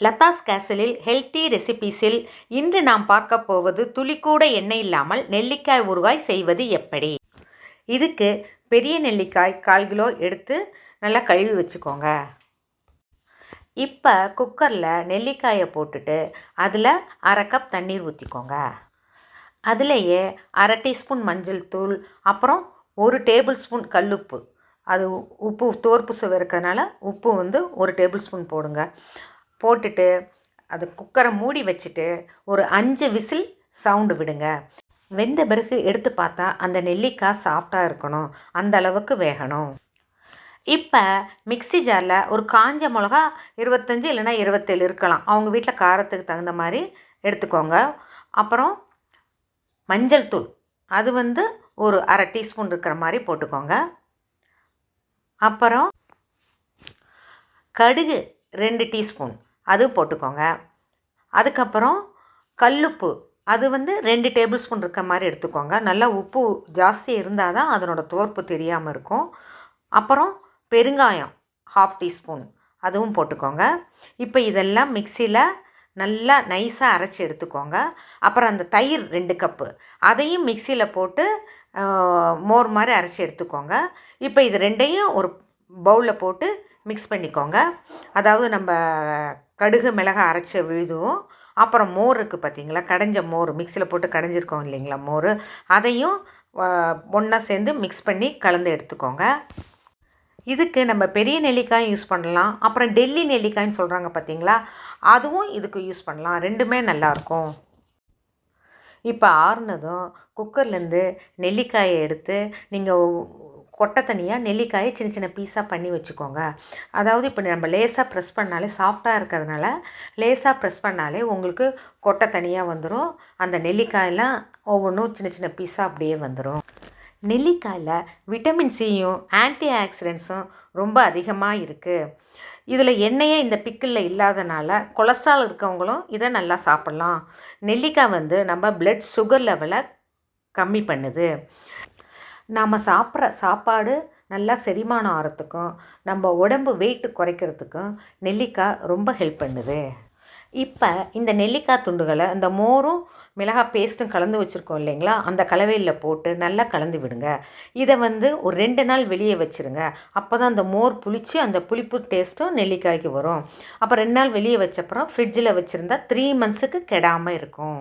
Latha's கேசலில் healthy ரெசிபீஸில் இன்று நாம் பார்க்க போவது துளிக்கூட எண்ணெய் இல்லாமல் நெல்லிக்காய் ஊறுகாய் செய்வது எப்படி. இதுக்கு பெரிய நெல்லிக்காய் 1/4 கிலோ எடுத்து நல்லா கழுவி வச்சுக்கோங்க. இப்போ குக்கரில் நெல்லிக்காயை போட்டுட்டு அதில் 1/2 கப் தண்ணீர் ஊற்றிக்கோங்க. அதுலேயே 1/2 டீஸ்பூன் மஞ்சள் தூள், அப்புறம் 1 டேபிள் ஸ்பூன் கல்லுப்பு. அது உப்பு தோற்பு சுவை இருக்கிறதுனால உப்பு 1 டேபிள் ஸ்பூன் போடுங்க. போட்டுட்டு அது குக்கரை மூடி வச்சுட்டு ஒரு 5 விசில் சவுண்டு விடுங்க. வெந்த பிறகு எடுத்து பார்த்தா அந்த நெல்லிக்காய் சாஃப்டாக இருக்கணும், அந்த அளவுக்கு வேகணும். இப்போ மிக்ஸி ஜாரில் ஒரு காஞ்ச மிளகா 25 இல்லைனா 27 இருக்கலாம், அவங்க வீட்டில் காரத்துக்கு தகுந்த மாதிரி எடுத்துக்கோங்க. அப்புறம் மஞ்சள் தூள் அது ஒரு 1/2 டீஸ்பூன் இருக்கிற மாதிரி போட்டுக்கோங்க. அப்புறம் கடுகு 2 டீஸ்பூன் அது போட்டுக்கோங்க. அதுக்கப்புறம் கல்லுப்பு அது 2 டேபிள் ஸ்பூன் இருக்க மாதிரி எடுத்துக்கோங்க. நல்லா உப்பு ஜாஸ்தி இருந்தால் தான் அதனோட துவர்ப்பு தெரியாமல் இருக்கும். அப்புறம் பெருங்காயம் 1/2 டீஸ்பூன் அதுவும் போட்டுக்கோங்க. இப்போ இதெல்லாம் மிக்சியில் நல்லா நைஸாக அரைச்சி எடுத்துக்கோங்க. அப்புறம் அந்த தயிர் 2 கப்பு அதையும் மிக்சியில் போட்டு மோர் மாதிரி அரைச்சி எடுத்துக்கோங்க. இப்போ இது ரெண்டையும் ஒரு பவுலில் போட்டு மிக்ஸ் பண்ணிக்கோங்க. அதாவது நம்ம கடுகு மிளகாய் அரைச்ச விழுதும், அப்புறம் மோர் இருக்குது பார்த்தீங்களா, கடைஞ்ச மோர் மிக்சியில் போட்டு கடைஞ்சிருக்கோம் இல்லைங்களா மோர், அதையும் ஒன்றா சேர்ந்து மிக்ஸ் பண்ணி கலந்து எடுத்துக்கோங்க. இதுக்கு நம்ம பெரிய நெல்லிக்காயும் யூஸ் பண்ணலாம், அப்புறம் டெல்லி நெல்லிக்காய்ன்னு சொல்கிறாங்க பார்த்தீங்களா, அதுவும் இதுக்கு யூஸ் பண்ணலாம். ரெண்டுமே நல்லாயிருக்கும். இப்போ ஆறுனதும் குக்கர்லேருந்து நெல்லிக்காயை எடுத்து நீங்கள் கொட்டை தனியாக நெல்லிக்காயை சின்ன சின்ன பீஸாக பண்ணி வச்சுக்கோங்க. அதாவது இப்போ நம்ம லேசாக ப்ரெஸ் பண்ணாலே சாஃப்டாக இருக்கிறதுனால லேசாக ப்ரெஸ் பண்ணாலே உங்களுக்கு கொட்டை தனியாக வந்துடும். அந்த நெல்லிக்காயெல்லாம் ஒவ்வொன்றும் சின்ன சின்ன பீஸாக அப்படியே வந்துடும். நெல்லிக்காயில் விட்டமின் சியும் ஆன்டி ஆக்சிடென்ட்ஸும் ரொம்ப அதிகமாக இருக்குது. இதில் எண்ணெயே இந்த பிக்கிளில் இல்லாதனால கொலஸ்ட்ரால் இருக்கவங்களும் இதை நல்லா சாப்பிட்லாம். நெல்லிக்காய் நம்ம பிளட் சுகர் லெவலை கம்மி பண்ணுது. நாம் சாப்பிட்ற சாப்பாடு நல்லா செரிமானம் ஆகிறதுக்கும் நம்ம உடம்பு வெயிட்டு குறைக்கிறதுக்கும் நெல்லிக்காய் ரொம்ப ஹெல்ப் பண்ணுது. இப்போ இந்த நெல்லிக்காய் துண்டுகளை இந்த மோரும் மிளகாய் பேஸ்ட்டும் கலந்து வச்சுருக்கோம் இல்லைங்களா, அந்த கலவையில் போட்டு நல்லா கலந்து விடுங்க. இதை ஒரு 2 நாள் வெளியே வச்சுருங்க. அப்போ தான் அந்த மோர் புளித்து அந்த புளிப்பு டேஸ்ட்டும் நெல்லிக்காய்க்கு வரும். அப்போ 2 நாள் வெளியே வச்சப்பறம் ஃப்ரிட்ஜில் வச்சுருந்தா 3 மந்த்ஸுக்கு கெடாமல் இருக்கும்.